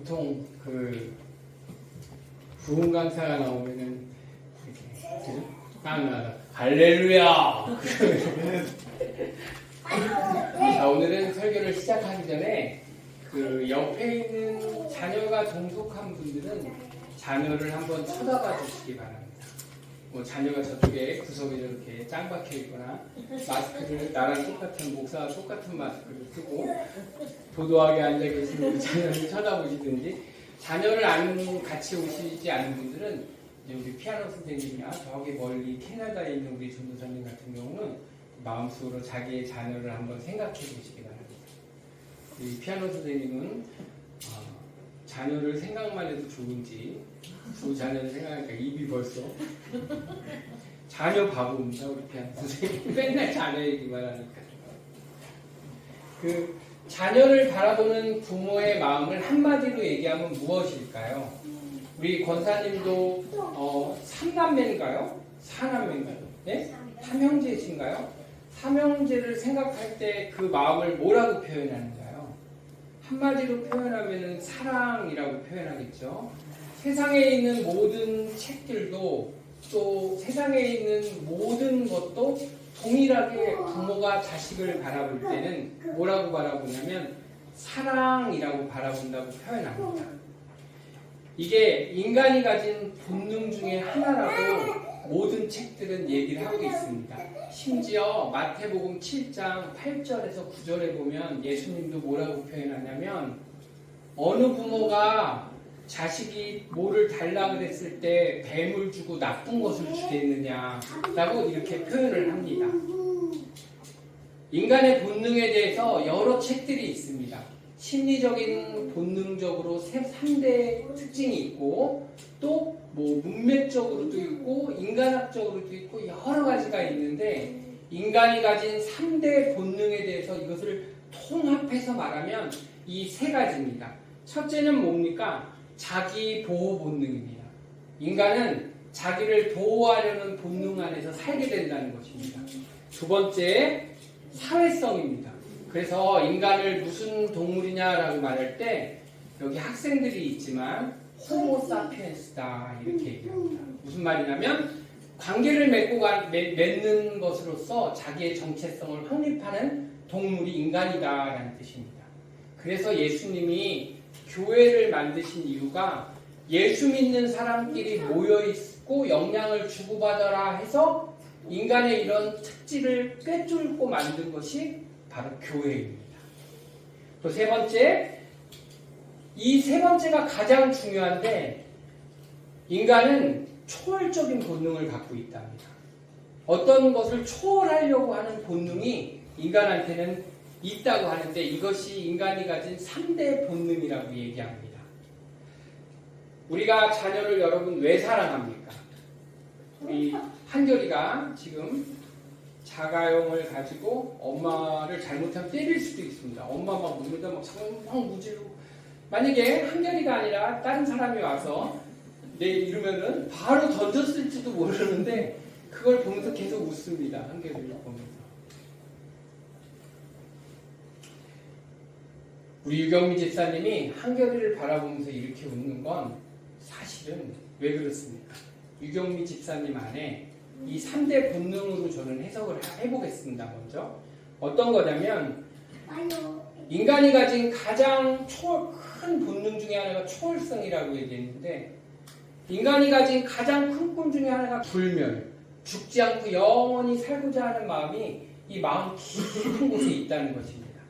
보통 그 부흥 강사가 나오면은 이렇게 깡나다 할렐루야. 자, 오늘은 설교를 시작하기 전에 그 옆에 있는 자녀가 동속한 분들은 자녀를 한번 쳐다봐 주시기 바랍니다. 뭐 자녀가 저쪽에 구석에 저렇게 짱 박혀 있거나 마스크를 나랑 똑같은 목사와 똑같은 마스크를 쓰고 도도하게 앉아 계시는 우리 자녀를 쳐다보시든지, 자녀를 같이 오시지 않은 분들은 이제 우리 피아노 선생님이나 저기 멀리 캐나다에 있는 우리 전도사님 같은 경우는 마음속으로 자기의 자녀를 한번 생각해 보시기 바랍니다. 이 피아노 선생님은 자녀를 생각만 해도 좋은지 두 자녀를 생각하니까 입이 벌써 자녀 바보입니다. 우리 피아노 선생님 맨날 자녀 얘기만 하니까. 그 자녀를 바라보는 부모의 마음을 한마디로 얘기하면 무엇일까요? 우리 권사님도 삼남매인가요? 사남매인가요? 네? 삼형제이신가요? 삼형제를 생각할 때 그 마음을 뭐라고 표현하는가요? 한마디로 표현하면 사랑이라고 표현하겠죠. 세상에 있는 모든 책들도 또 세상에 있는 모든 것도 동일하게 부모가 자식을 바라볼 때는 뭐라고 바라보냐면 사랑이라고 바라본다고 표현합니다. 이게 인간이 가진 본능 중에 하나라고 모든 책들은 얘기를 하고 있습니다. 심지어 마태복음 7장 8절에서 9절에 보면 예수님도 뭐라고 표현하냐면, 어느 부모가 자식이 뭐를 달라고 했을 때 뱀을 주고 나쁜 것을 주겠느냐라고 이렇게 표현을 합니다. 인간의 본능에 대해서 여러 책들이 있습니다. 심리적인 본능적으로 3대 특징이 있고, 또 뭐 문맥적으로도 있고 인간학적으로도 있고 여러 가지가 있는데, 인간이 가진 3대 본능에 대해서 이것을 통합해서 말하면 이 3가지입니다. 첫째는 뭡니까? 자기 보호 본능입니다. 인간은 자기를 보호하려는 본능 안에서 살게 된다는 것입니다. 두 번째, 사회성입니다. 그래서 인간을 무슨 동물이냐라고 말할 때 여기 학생들이 있지만 호모사피엔스다 이렇게 얘기합니다. 무슨 말이냐면 관계를 맺는 것으로서 자기의 정체성을 확립하는 동물이 인간이다라는 뜻입니다. 그래서 예수님이 교회를 만드신 이유가 예수 믿는 사람끼리 모여있고 영향을 주고받아라 해서 인간의 이런 특질을 꿰뚫고 만든 것이 바로 교회입니다. 또 세 번째, 이 세 번째가 가장 중요한데, 인간은 초월적인 본능을 갖고 있답니다. 어떤 것을 초월하려고 하는 본능이 인간한테는 있다고 하는데, 이것이 인간이 가진 3대 본능이라고 얘기합니다. 우리가 자녀를 여러분 왜 사랑합니까? 우리 한결이가 지금 자가용을 가지고 엄마를 잘못하면 때릴 수도 있습니다. 엄마 막 물다 막 무지르고, 만약에 한결이가 아니라 다른 사람이 와서 내 이러면은 바로 던졌을지도 모르는데 그걸 보면서 계속 웃습니다. 한결이를 보면서. 우리 유경미 집사님이 한결이를 바라보면서 이렇게 웃는 건 사실은 왜 그렇습니까? 유경미 집사님 안에 이 3대 본능으로 저는 해석을 해보겠습니다. 먼저 어떤 거냐면, 인간이 가진 가장 큰 본능 중에 하나가 초월성이라고 얘기했는데, 인간이 가진 가장 큰 꿈 중에 하나가 불멸, 죽지 않고 영원히 살고자 하는 마음이 이 마음 깊은 곳에 있다는 것입니다.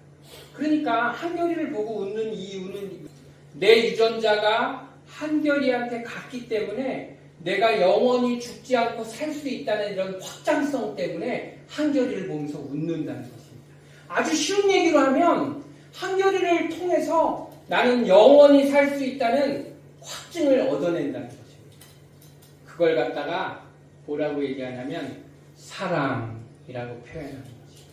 그러니까 한결이를 보고 웃는 이유는 내 유전자가 한결이한테 갔기 때문에 내가 영원히 죽지 않고 살 수 있다는 이런 확장성 때문에 한결이를 보면서 웃는다는 것입니다. 아주 쉬운 얘기로 하면 한결이를 통해서 나는 영원히 살 수 있다는 확증을 얻어낸다는 것입니다. 그걸 갖다가 뭐라고 얘기하냐면 사랑이라고 표현하는 것입니다.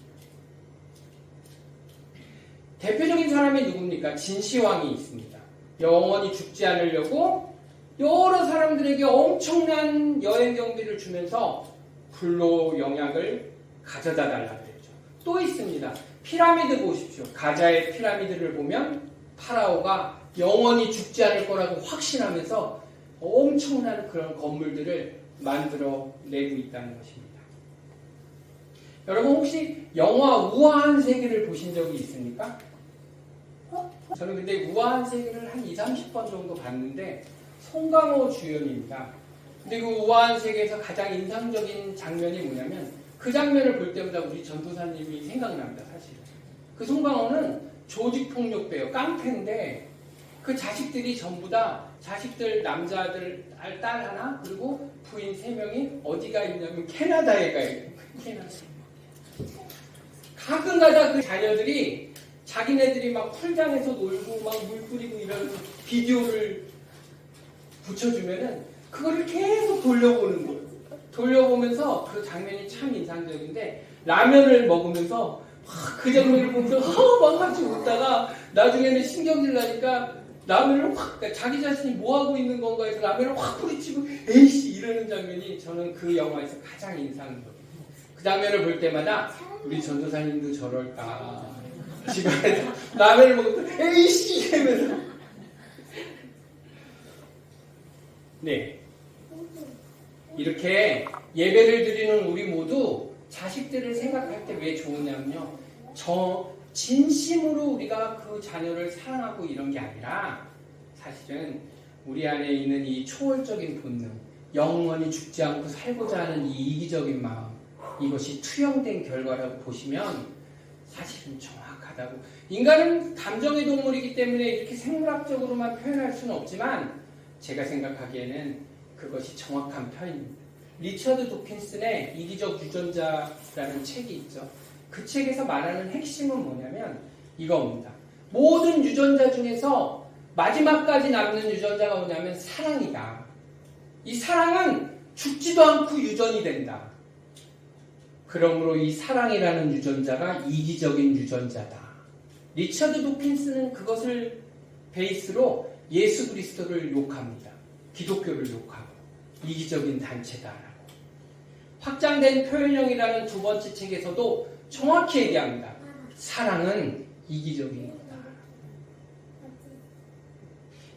대표적인 사람이 누굽니까? 진시황이 있습니다. 영원히 죽지 않으려고 여러 사람들에게 엄청난 여행 경비를 주면서 불로 영약을 가져다 달라고 했죠. 또 있습니다. 피라미드 보십시오. 가자의 피라미드를 보면 파라오가 영원히 죽지 않을 거라고 확신하면서 엄청난 그런 건물들을 만들어 내고 있다는 것입니다. 여러분 혹시 영화 우아한 세계를 보신 적이 있습니까? 저는 근데 우아한 세계를 한 2, 30번 정도 봤는데 송강호 주연입니다. 근데 그 우아한 세계에서 가장 인상적인 장면이 뭐냐면 그 장면을 볼 때마다 우리 전도사님이 생각납니다. 사실 그 송강호는 조직폭력배예요. 깡패인데 그 자식들이 전부 다 자식들 남자들 딸 하나 그리고 부인 3명이 어디가 있냐면 캐나다에 가 있고 캐나다. 가끔가다 그 자녀들이 자기네들이 막 풀장에서 놀고 막 물 뿌리고 이런 비디오를 붙여주면은 그거를 계속 돌려보는 거예요. 돌려보면서 그 장면이 참 인상적인데 라면을 먹으면서 그 장면을 보면서 막 같이 웃다가 나중에는 신경질 나니까 라면을 확 그러니까 자기 자신이 뭐 하고 있는 건가 해서 라면을 확 뿌리치고 에이씨 이러는 장면이 저는 그 영화에서 가장 인상적이에요. 그 장면을 볼 때마다 우리 전도사님도 저럴까 집안에서 라면을 먹고 에이씨 이러면서 네 이렇게 예배를 드리는 우리 모두 자식들을 생각할 때 왜 좋으냐면요 진심으로 우리가 그 자녀를 사랑하고 이런 게 아니라 사실은 우리 안에 있는 이 초월적인 본능 영원히 죽지 않고 살고자 하는 이 이기적인 마음 이것이 투영된 결과라고 보시면 사실은 정확하다고. 인간은 감정의 동물이기 때문에 이렇게 생물학적으로만 표현할 수는 없지만 제가 생각하기에는 그것이 정확한 표현입니다. 리처드 도킨슨의 이기적 유전자라는 책이 있죠. 그 책에서 말하는 핵심은 뭐냐면 이겁니다. 모든 유전자 중에서 마지막까지 남는 유전자가 뭐냐면 사랑이다. 이 사랑은 죽지도 않고 유전이 된다. 그러므로 이 사랑이라는 유전자가 이기적인 유전자다. 리처드 도킨스는 그것을 베이스로 예수 그리스도를 욕합니다. 기독교를 욕하고 이기적인 단체다라고. 확장된 표현형이라는 두 번째 책에서도 정확히 얘기합니다. 사랑은 이기적인 거다.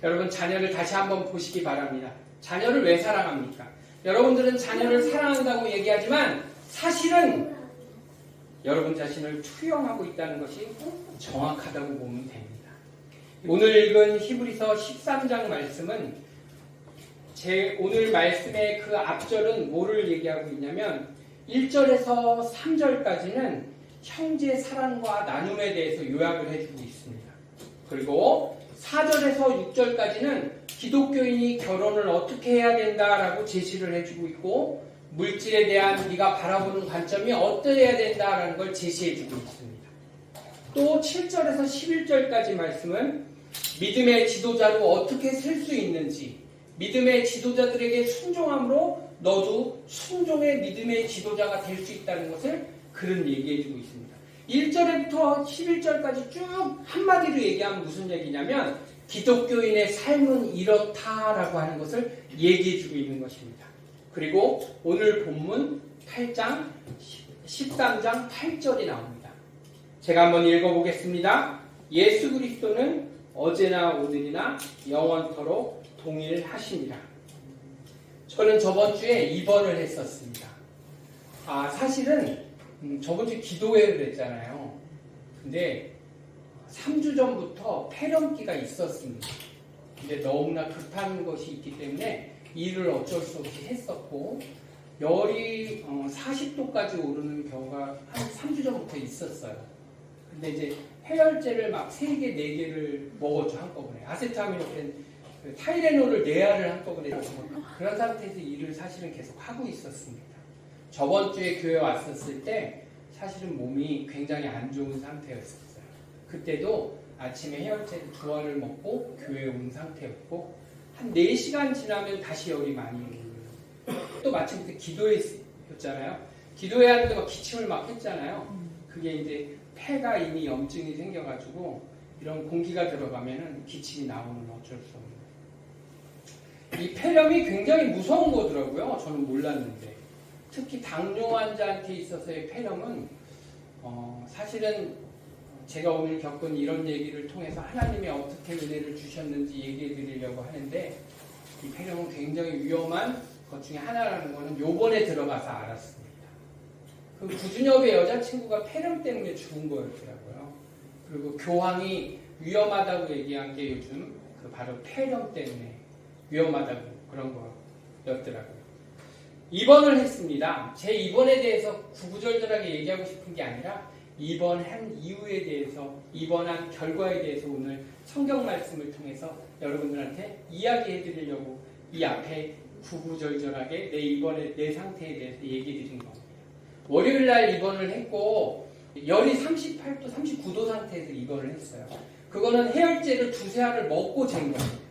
여러분 자녀를 다시 한번 보시기 바랍니다. 자녀를 왜 사랑합니까? 여러분들은 자녀를 사랑한다고 얘기하지만 사실은 여러분 자신을 투영하고 있다는 것이 정확하다고 보면 됩니다. 오늘 읽은 히브리서 13장 말씀은 오늘 말씀의 그 앞절은 뭐를 얘기하고 있냐면 1절에서 3절까지는 형제 사랑과 나눔에 대해서 요약을 해주고 있습니다. 그리고 4절에서 6절까지는 기독교인이 결혼을 어떻게 해야 된다라고 제시를 해주고 있고 물질에 대한 네가 바라보는 관점이 어떠해야 된다라는 걸 제시해주고 있습니다. 또 7절에서 11절까지 말씀은 믿음의 지도자로 어떻게 셀 수 있는지 믿음의 지도자들에게 순종함으로 너도 순종의 믿음의 지도자가 될 수 있다는 것을 그런 얘기해주고 있습니다. 1절부터 11절까지 쭉 한마디로 얘기하면 무슨 얘기냐면 기독교인의 삶은 이렇다라고 하는 것을 얘기해주고 있는 것입니다. 그리고 오늘 본문 8장 13장 8절이 나옵니다. 제가 한번 읽어보겠습니다. 예수 그리스도는 어제나 오늘이나 영원토록 동일하시니라. 저는 저번 주에 입원을 했었습니다. 사실은 저번 주에 기도회를 했잖아요. 근데 3주 전부터 폐렴기가 있었습니다. 근데 너무나 급한 것이 있기 때문에 일을 어쩔 수 없이 했었고 열이 40도까지 오르는 경우가 한 3주 전부터 있었어요. 근데 이제 해열제를 막 3개, 4개를 먹었죠, 한꺼번에. 아세타미노펜, 타이레놀을 4알을 한꺼번에 먹었고 그런 상태에서 일을 사실은 계속 하고 있었습니다. 저번 주에 교회 왔었을 때 사실은 몸이 굉장히 안 좋은 상태였었어요. 그때도 아침에 해열제를 2알을 먹고 교회에 온 상태였고 한 4시간 지나면 다시 열이 많이 오르고 또 마침 그때 기도했잖아요. 기도해야 되는데 막 기침을 막 했잖아요. 그게 이제 폐가 이미 염증이 생겨가지고 이런 공기가 들어가면은 기침이 나오는 어쩔 수 없는. 이 폐렴이 굉장히 무서운 거더라고요. 저는 몰랐는데. 특히 당뇨 환자한테 있어서의 폐렴은 사실은 제가 오늘 겪은 이런 얘기를 통해서 하나님이 어떻게 은혜를 주셨는지 얘기해 드리려고 하는데, 이 폐렴은 굉장히 위험한 것 중에 하나라는 거는 요번에 들어가서 알았습니다. 그 구준엽의 여자친구가 폐렴 때문에 죽은 거였더라고요. 그리고 교황이 위험하다고 얘기한 게 요즘 그 바로 폐렴 때문에 위험하다고 그런 거였더라고요. 입원을 했습니다. 제 입원에 대해서 구구절절하게 얘기하고 싶은 게 아니라 입원한 이유에 대해서, 입원한 결과에 대해서 오늘 성경 말씀을 통해서 여러분들한테 이야기해 드리려고 이 앞에 구구절절하게 내 상태에 대해서 얘기해 드린 겁니다. 월요일 날 입원을 했고 열이 38도, 39도 상태에서 입원을 했어요. 그거는 해열제를 두세 알을 먹고 잰 거예요.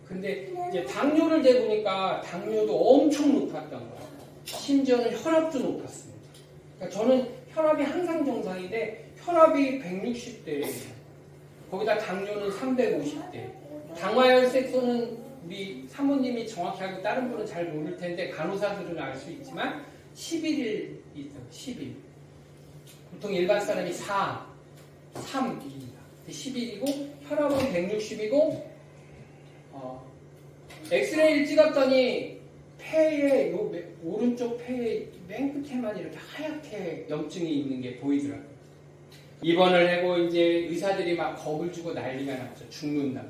근데 이제 당뇨를 재보니까 당뇨도 엄청 높았던 거예요. 심지어는 혈압도 높았습니다. 그러니까 저는 혈압이 항상 정상인데 혈압이 160대예요. 거기다 당뇨는 350대. 당화혈색소는 우리 사모님이 정확히 알고 다른 분은 잘 모를 텐데 간호사들은 알 수 있지만 11일 있어요. 10일. 보통 일반 사람이 4, 3입니다. 11이고 혈압은 160이고 엑스레이를 찍었더니 폐에 오른쪽 폐에 맨 끝에만 이렇게 하얗게 염증이 있는 게 보이더라고요. 입원을 하고 이제 의사들이 막 겁을 주고 난리가 났죠. 죽는다고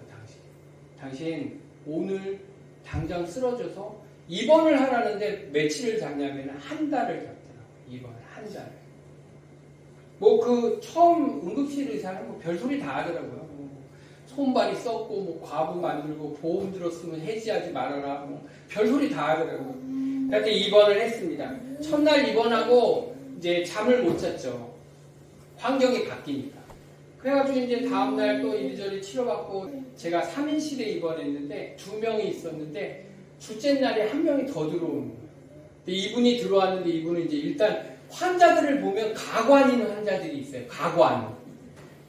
당신 오늘 당장 쓰러져서 입원을 하라는데 며칠을 잤냐면 한 달을 잤더라고요. 입원을 한 달을. 뭐 그 처음 응급실 의사는 뭐 별소리 다 하더라고요. 손발이 썩고 뭐 과부 만들고 보험 들었으면 해지하지 말아라 뭐 별소리 다 하더라고요. 그래서 입원을 했습니다. 첫날 입원하고 이제 잠을 못 잤죠. 환경이 바뀌니까. 그래가지고 이제 다음날 또 이리저리 치료받고 제가 3인실에 입원했는데 2명이 있었는데 둘째 날에 1명이 더 들어오는 거예요. 근데 이분이 들어왔는데 이분은 이제 일단 환자들을 보면 가관 있는 환자들이 있어요. 가관.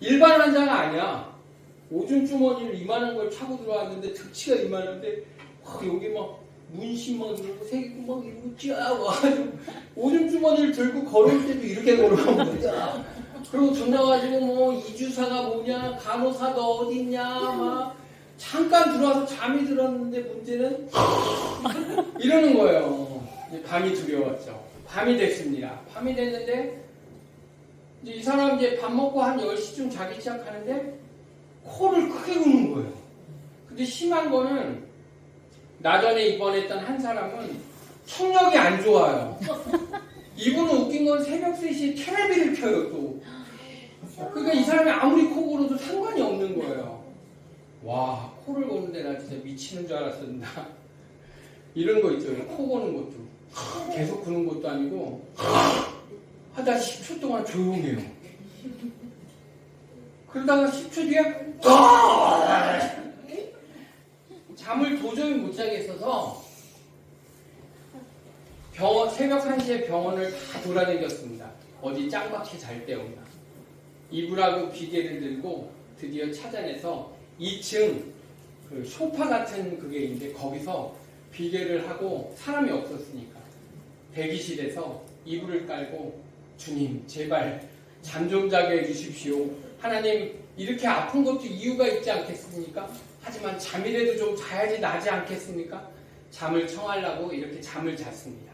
일반 환자가 아니야. 오줌 주머니를 이만한 걸 차고 들어왔는데 득치가 이만한데 여기 막 문신만 들고 새기고 막 이러고 쫙 와가지고 오줌 주머니를 들고 걸을 때도 이렇게 걸어온 거야. 그리고 들어가가지고 뭐 이주사가 뭐냐, 간호사 너 어딨냐, 막 잠깐 들어와서 잠이 들었는데 문제는 이러는 거예요. 이제 밤이 두려웠죠. 밤이 됐습니다. 밤이 됐는데 이제 이 사람 이제 밥 먹고 한 10시쯤 자기 시작하는데 코를 크게 우는 거예요. 근데 심한 거는 나전에 입원했던 한 사람은 청력이 안 좋아요. 이분은 웃긴 건 새벽 3시에 테레비를 켜요 또. 그러니까 이 사람이 아무리 코 골어도 상관이 없는 거예요. 와, 코를 고는데 나 진짜 미치는 줄 알았습니다. 이런 거 있죠. 코 고는 것도. 계속 구는 것도 아니고 하다 10초 동안 조용해요. 그러다가 10초 뒤에 잠을 도저히 못 자겠어서 새벽 1시에 병원을 다 돌아다녔습니다. 어디 짱박히 잘 때였나. 이불하고 비계를 들고 드디어 찾아내서 2층 그 소파 같은 그게 있는데 거기서 비계를 하고 사람이 없었으니까 대기실에서 이불을 깔고 주님 제발 잠 좀 자게 해주십시오. 하나님 이렇게 아픈 것도 이유가 있지 않겠습니까? 하지만 잠이라도 좀 자야지 나지 않겠습니까? 잠을 청하려고 이렇게 잠을 잤습니다.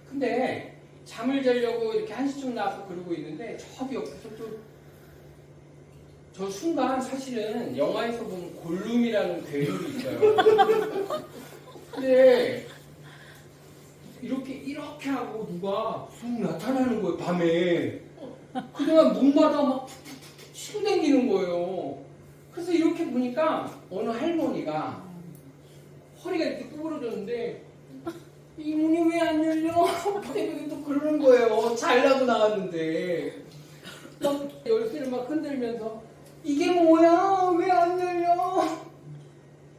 근데 잠을 자려고 이렇게 1시쯤 나와서 그러고 있는데 저기 옆에서 또 저 순간 사실은 영화에서 본 골룸이라는 괴물이 있어요. 근데 이렇게 하고 누가 쑥 나타나는 거예요, 밤에. 그동안 문마다 막 치고 다니는 거예요. 그래서 이렇게 보니까 어느 할머니가 허리가 이렇게 구부러졌는데 이 문이 왜 안 열려? 이렇게 또 그러는 거예요. 잘라고 나왔는데 막 열쇠를 막 흔들면서 이게 뭐야? 왜 안 열려?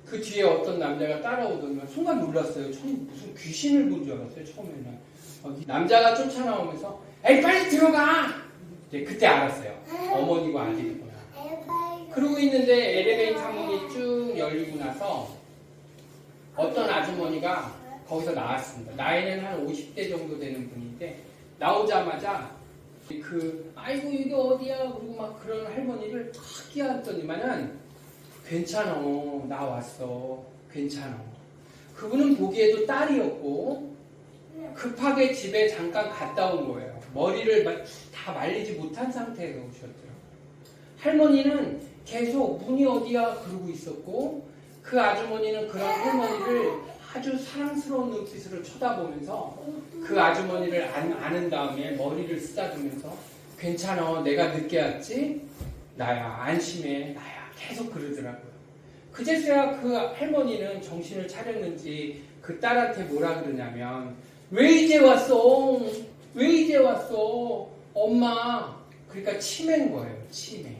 그 뒤에 어떤 남자가 따라오더니 순간 놀랐어요. 처음 무슨 귀신을 본 줄 알았어요. 처음에는 남자가 쫓아나오면서 에이 빨리 들어가! 그때 알았어요. 어머니고 아들이구나. 그러고 있는데 엘리베이터 문이 쭉 열리고 나서 어떤 아주머니가 거기서 나왔습니다. 나이는 한 50대 정도 되는 분인데 나오자마자 아이고 이게 어디야 그리고 막 그런 할머니를 탁 끼얹더니만은 괜찮아 나 왔어 괜찮아. 그분은 보기에도 딸이었고 급하게 집에 잠깐 갔다 온 거예요. 머리를 다 말리지 못한 상태에서 오셨더라고요. 할머니는 계속 문이 어디야 그러고 있었고 그 아주머니는 그런 할머니를 아주 사랑스러운 눈빛으로 쳐다보면서 그 아주머니를 안은 다음에 머리를 쓰다듬으면서 괜찮아 내가 늦게 왔지? 나야 안심해 나야 계속 그러더라고요. 그제서야 그 할머니는 정신을 차렸는지 그 딸한테 뭐라 그러냐면 왜 이제 왔어? 왜 이제 왔어? 엄마. 그러니까 치매인 거예요. 치매.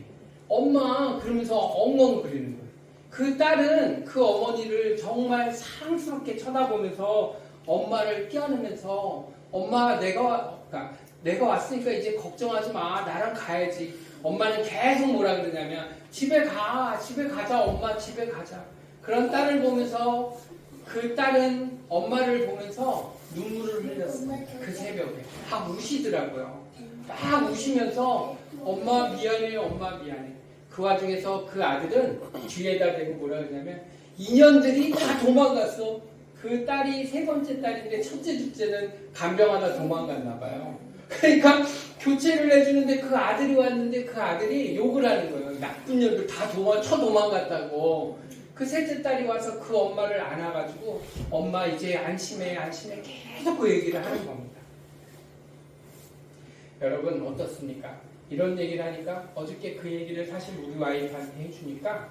엄마 그러면서 엉엉 그리는 거예요. 그 딸은 그 어머니를 정말 사랑스럽게 쳐다보면서 엄마를 끼안으면서 엄마 내가 왔으니까 이제 걱정하지 마. 나랑 가야지. 엄마는 계속 뭐라 그러냐면 집에 가자 엄마 집에 가자. 그런 딸을 보면서 그 딸은 엄마를 보면서 눈물을 흘렸어요. 그 새벽에 막 우시더라고요. 막 우시면서 엄마 미안해 엄마 미안해. 그 와중에서 그 아들은 뒤에다 대고 뭐라 그러냐면 인연들이 다 도망갔어. 그 딸이 세 번째 딸인데 첫째 둘째는 간병하다 도망갔나 봐요. 그러니까 교체를 해주는데 그 아들이 왔는데 그 아들이 욕을 하는 거예요. 나쁜 년들 다 도망갔다고. 그 셋째 딸이 와서 그 엄마를 안아가지고 엄마 이제 안심해 계속 그 얘기를 하는 겁니다. 여러분 어떻습니까? 이런 얘기를 하니까 어저께 그 얘기를 사실 우리 와이프한테 해주니까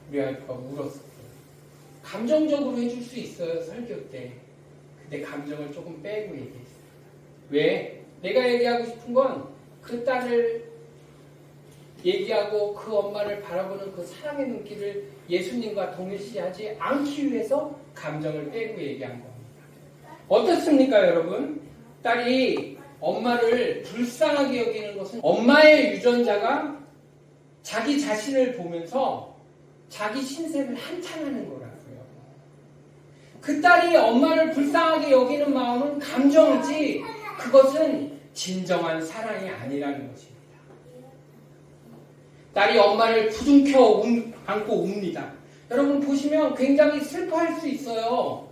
우리 와이프가 울었어요. 감정적으로 해줄 수 있어요 설교 때. 근데 감정을 조금 빼고 얘기했어요. 왜? 내가 얘기하고 싶은 건 그 딸을 얘기하고 그 엄마를 바라보는 그 사랑의 눈길을 예수님과 동일시하지 않기 위해서 감정을 빼고 얘기한 겁니다. 어떻습니까 여러분? 딸이 엄마를 불쌍하게 여기는 것은 엄마의 유전자가 자기 자신을 보면서 자기 신세를 한탄하는 거라고요. 그 딸이 엄마를 불쌍하게 여기는 마음은 감정이지 그것은 진정한 사랑이 아니라는 것입니다. 딸이 엄마를 부둥켜 안고 웁니다. 여러분 보시면 굉장히 슬퍼할 수 있어요.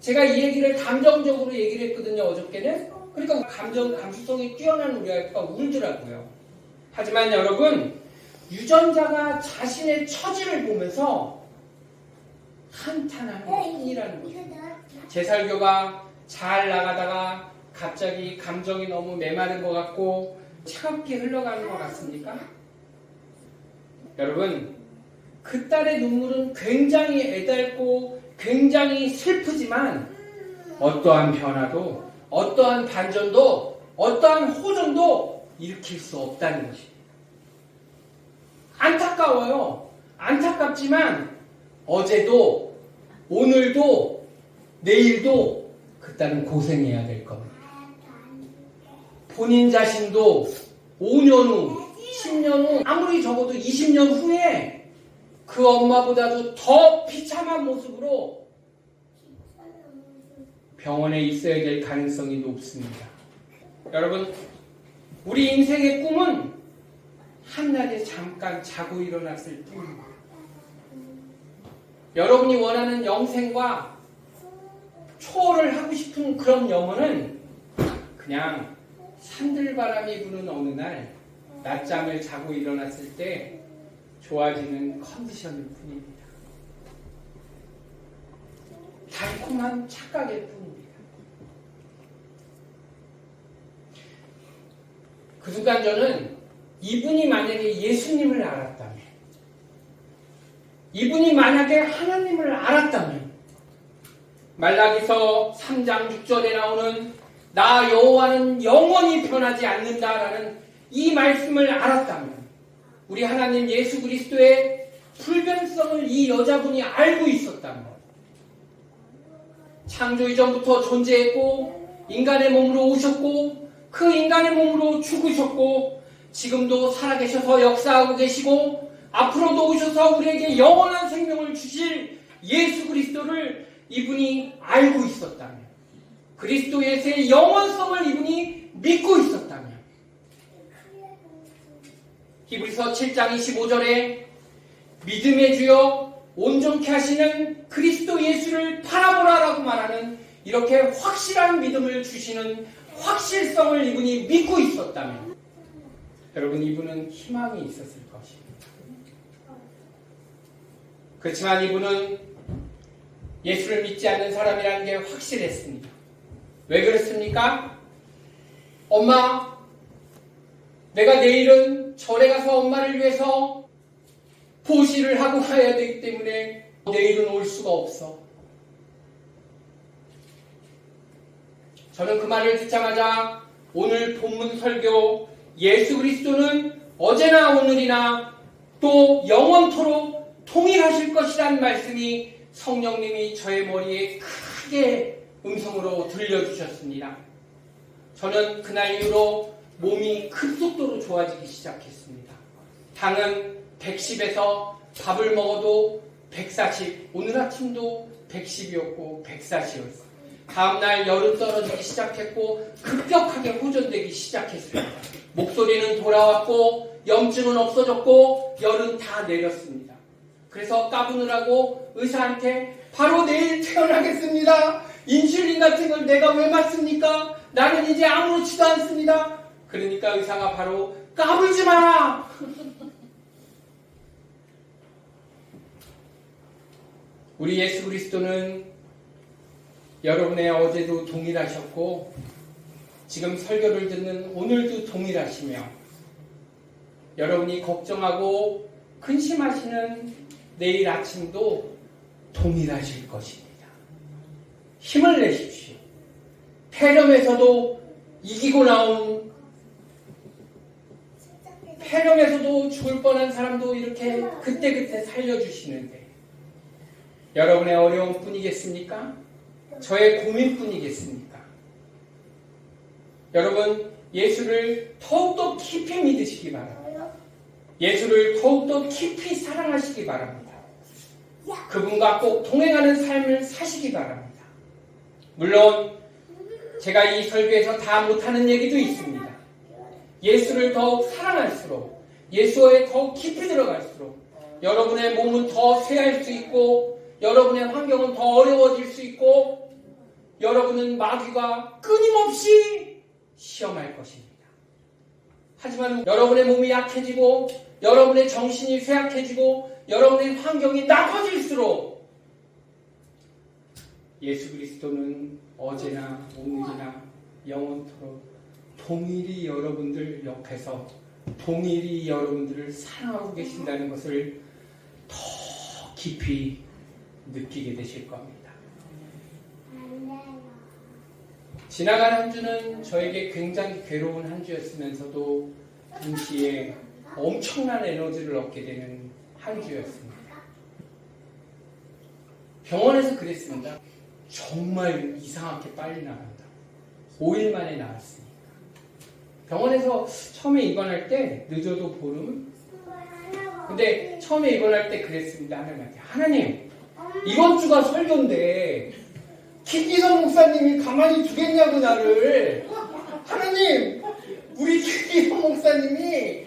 제가 이 얘기를 감정적으로 얘기를 했거든요 어저께는. 그러니까 감수성이 뛰어난 우리 아이가 울더라고요. 하지만 여러분 유전자가 자신의 처지를 보면서 한탄하는 뿐이라는 것입니다. 제 설교가 잘 나가다가 갑자기 감정이 너무 메마른 것 같고 차갑게 흘러가는 것 같습니까? 여러분 그 딸의 눈물은 굉장히 애달고 굉장히 슬프지만 어떠한 변화도 어떠한 반전도 어떠한 호전도 일으킬 수 없다는 것입니다. 안타까워요. 안타깝지만 어제도 오늘도 내일도 그 딸은 고생해야 될 겁니다. 본인 자신도 5년 후 10년 후 아무리 적어도 20년 후에 그 엄마보다도 더 비참한 모습으로 병원에 있어야 될 가능성이 높습니다. 여러분 우리 인생의 꿈은 한낮에 잠깐 자고 일어났을 뿐입니다. 여러분이 원하는 영생과 초월을 하고 싶은 그런 영혼은 그냥 산들바람이 부는 어느 날 낮잠을 자고 일어났을 때 좋아지는 컨디션일 뿐입니다. 달콤한 착각일 뿐입니다. 그 순간 저는 이분이 만약에 예수님을 알았다면, 이분이 만약에 하나님을 알았다면, 말라기서 3장 6절에 나오는 나 여호와는 영원히 변하지 않는다라는 이 말씀을 알았다면, 우리 하나님 예수 그리스도의 불변성을 이 여자분이 알고 있었다면, 창조 이전부터 존재했고 인간의 몸으로 오셨고 그 인간의 몸으로 죽으셨고 지금도 살아계셔서 역사하고 계시고 앞으로도 오셔서 우리에게 영원한 생명을 주실 예수 그리스도를 이분이 알고 있었다면, 그리스도의 영원성을 이분이 믿고 있었다면, 히브리서 7장 25절에 믿음의 주요 온전케 하시는 그리스도 예수를 바라보라라고 말하는 이렇게 확실한 믿음을 주시는 확실성을 이분이 믿고 있었다면 여러분 이분은 희망이 있었을 것입니다. 그렇지만 이분은 예수를 믿지 않는 사람이라는 게 확실했습니다. 왜 그렇습니까? 엄마, 내가 내일은 절에 가서 엄마를 위해서 보시를 하고 가야 되기 때문에 내일은 올 수가 없어. 저는 그 말을 듣자마자 오늘 본문 설교 예수 그리스도는 어제나 오늘이나 또 영원토록 동일하실 것이라는 말씀이 성령님이 저의 머리에 크게 음성으로 들려주셨습니다. 저는 그날 이후로 몸이 급속도로 좋아지기 시작했습니다. 당은 110에서 밥을 먹어도 140, 오늘 아침도 110이었고 140이었어요. 다음날 열은 떨어지기 시작했고 급격하게 호전되기 시작했습니다. 목소리는 돌아왔고 염증은 없어졌고 열은 다 내렸습니다. 그래서 까부느라고 의사한테 바로 내일 퇴원하겠습니다. 인슐린 같은 걸 내가 왜 맞습니까? 나는 이제 아무렇지도 않습니다. 그러니까 의사가 바로 까불지 마라. 우리 예수 그리스도는 여러분의 어제도 동일하셨고 지금 설교를 듣는 오늘도 동일하시며 여러분이 걱정하고 근심하시는 내일 아침도 동일하실 것입니다. 힘을 내십시오. 폐렴에서도 이기고 나온 폐렴에서도 죽을 뻔한 사람도 이렇게 그때그때 살려주시는데 여러분의 어려움 뿐이겠습니까? 저의 고민 뿐이겠습니까? 여러분 예수를 더욱더 깊이 믿으시기 바랍니다. 예수를 더욱더 깊이 사랑하시기 바랍니다. 그분과 꼭 동행하는 삶을 사시기 바랍니다. 물론 제가 이 설교에서 다 못하는 얘기도 있습니다. 예수를 더욱 사랑할수록 예수에 더욱 깊이 들어갈수록 여러분의 몸은 더 쇠할 수 있고 여러분의 환경은 더 어려워질 수 있고 여러분은 마귀가 끊임없이 시험할 것입니다. 하지만 여러분의 몸이 약해지고 여러분의 정신이 쇠약해지고 여러분의 환경이 나빠질수록 예수 그리스도는 어제나 오늘이나 영원토록 동일히 여러분들 옆에서 동일히 여러분들을 사랑하고 계신다는 것을 더 깊이 느끼게 되실 겁니다. 지나간 한 주는 저에게 굉장히 괴로운 한 주였으면서도 동시에 엄청난 에너지를 얻게 되는 한 주였습니다. 병원에서 그랬습니다. 정말 이상하게 빨리 나간다. 5일 만에 나왔으니까. 병원에서 처음에 입원할 때 늦어도 보름. 근데 처음에 입원할 때 그랬습니다. 하나님한테. 하나님, 이번 주가 설교인데 김기성 목사님이 가만히 두겠냐고 나를. 하나님, 우리 김기성 목사님이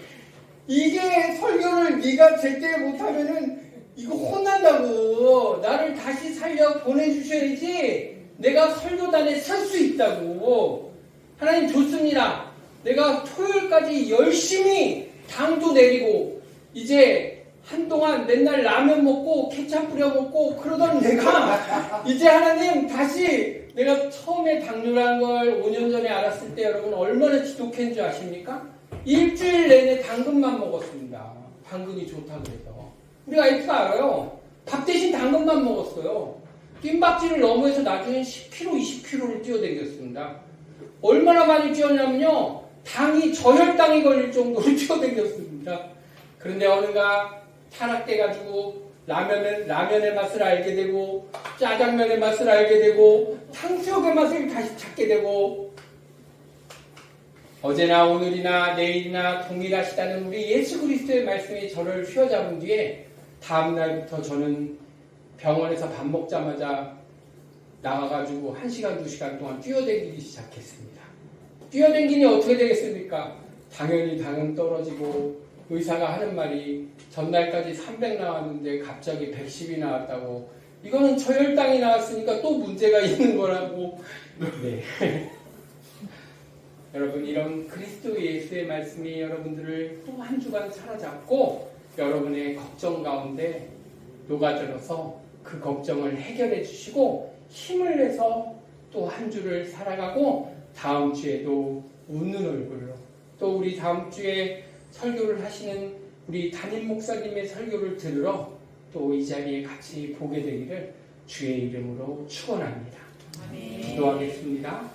이게 설교를 네가 제때 못하면은 이거 혼난다고. 나를 다시 살려 보내주셔야지 내가 설교단에 설 수 있다고. 하나님 좋습니다. 내가 토요일까지 열심히 당도 내리고 이제 한동안 맨날 라면 먹고 케찹 뿌려 먹고 그러던 내가 이제 하나님 다시 내가 처음에 당뇨라는 걸 5년 전에 알았을 때 여러분 얼마나 지독한 줄 아십니까? 일주일 내내 당근만 먹었습니다. 당근이 좋다고 해서. 우리 와이프가 알아요. 밥 대신 당근만 먹었어요. 뜀박질을 너무 해서 나중에 10kg, 20kg를 뛰어다녔습니다. 얼마나 많이 뛰었냐면요. 당이 저혈당이 걸릴 정도로 뛰어다녔습니다. 그런데 어느가 타락돼가지고 라면의 맛을 알게 되고 짜장면의 맛을 알게 되고 탕수육의 맛을 다시 찾게 되고 어제나 오늘이나 내일이나 동일하시다는 우리 예수 그리스도의 말씀이 저를 휘어잡은 뒤에 다음날부터 저는 병원에서 밥 먹자마자 나가가지고 1시간, 2시간 동안 뛰어다니기 시작했습니다. 뛰어다니니 어떻게 되겠습니까? 당연히 당은 떨어지고 의사가 하는 말이 전날까지 300 나왔는데 갑자기 110이 나왔다고. 이거는 저혈당이 나왔으니까 또 문제가 있는 거라고. 네. 여러분, 이런 그리스도 예수의 말씀이 여러분들을 또 한 주간 사로잡고 여러분의 걱정 가운데 녹아들어서 그 걱정을 해결해 주시고 힘을 내서 또 한 주를 살아가고 다음 주에도 웃는 얼굴로 또 우리 다음 주에 설교를 하시는 우리 담임 목사님의 설교를 들으러 또 이 자리에 같이 보게 되기를 주의 이름으로 축원합니다. 기도하겠습니다.